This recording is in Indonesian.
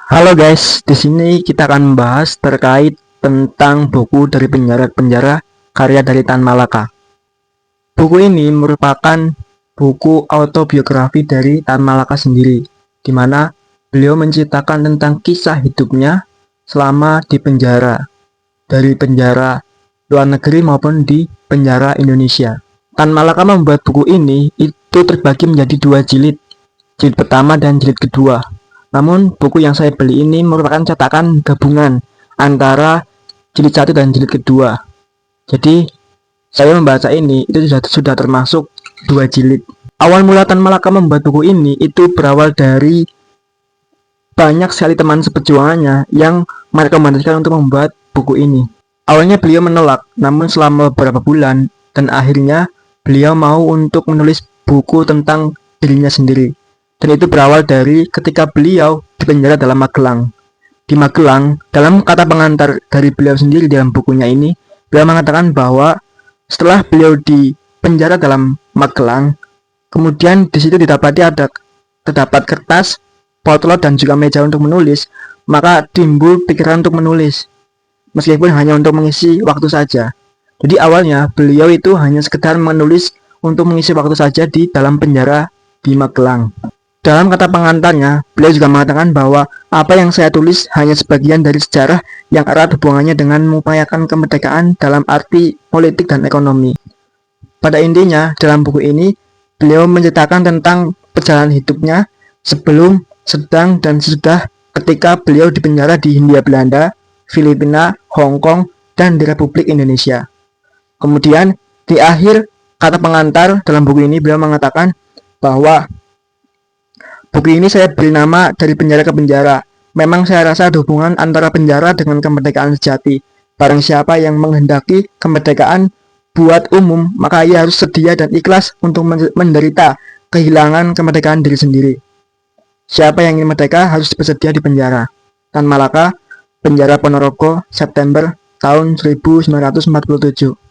Halo guys, di sini kita akan membahas terkait tentang buku dari penjara ke penjara karya dari Tan Malaka. Buku ini merupakan buku autobiografi dari Tan Malaka sendiri, di mana beliau menceritakan tentang kisah hidupnya selama di penjara, dari penjara luar negeri maupun di penjara Indonesia. Tan Malaka membuat buku ini itu terbagi menjadi dua jilid, jilid pertama dan jilid kedua. Namun buku yang saya beli ini merupakan cetakan gabungan antara jilid 1 dan jilid kedua. Jadi saya membaca ini itu sudah termasuk dua jilid. Awal mula Tan Malaka membuat buku ini itu berawal dari banyak sekali teman seperjuangannya yang merekomendasikan untuk membuat buku ini. Awalnya beliau menolak, namun selama beberapa bulan dan akhirnya beliau mau untuk menulis buku tentang dirinya sendiri. Dan itu berawal dari ketika beliau dipenjara dalam Magelang. Di Magelang, dalam kata pengantar dari beliau sendiri dalam bukunya ini, beliau mengatakan bahwa setelah beliau dipenjara dalam Magelang, kemudian di situ terdapat kertas, potlot dan juga meja untuk menulis, maka timbul pikiran untuk menulis, meskipun hanya untuk mengisi waktu saja. Jadi awalnya beliau itu hanya sekedar menulis untuk mengisi waktu saja di dalam penjara di Magelang. Dalam kata pengantarnya, beliau juga mengatakan bahwa apa yang saya tulis hanya sebagian dari sejarah yang erat hubungannya dengan mengupayakan kemerdekaan dalam arti politik dan ekonomi. Pada intinya, dalam buku ini, beliau menceritakan tentang perjalanan hidupnya sebelum, sedang, dan sesudah ketika beliau dipenjara di Hindia Belanda, Filipina, Hong Kong, dan di Republik Indonesia. Kemudian, di akhir kata pengantar dalam buku ini, beliau mengatakan bahwa buku ini saya beri nama Dari Penjara ke Penjara. Memang saya rasa ada hubungan antara penjara dengan kemerdekaan sejati. Barang siapa yang menghendaki kemerdekaan buat umum, maka ia harus sedia dan ikhlas untuk menderita kehilangan kemerdekaan diri sendiri. Siapa yang ingin merdeka harus bersedia di penjara. Tan Malaka, Penjara Ponorogo, September tahun 1947.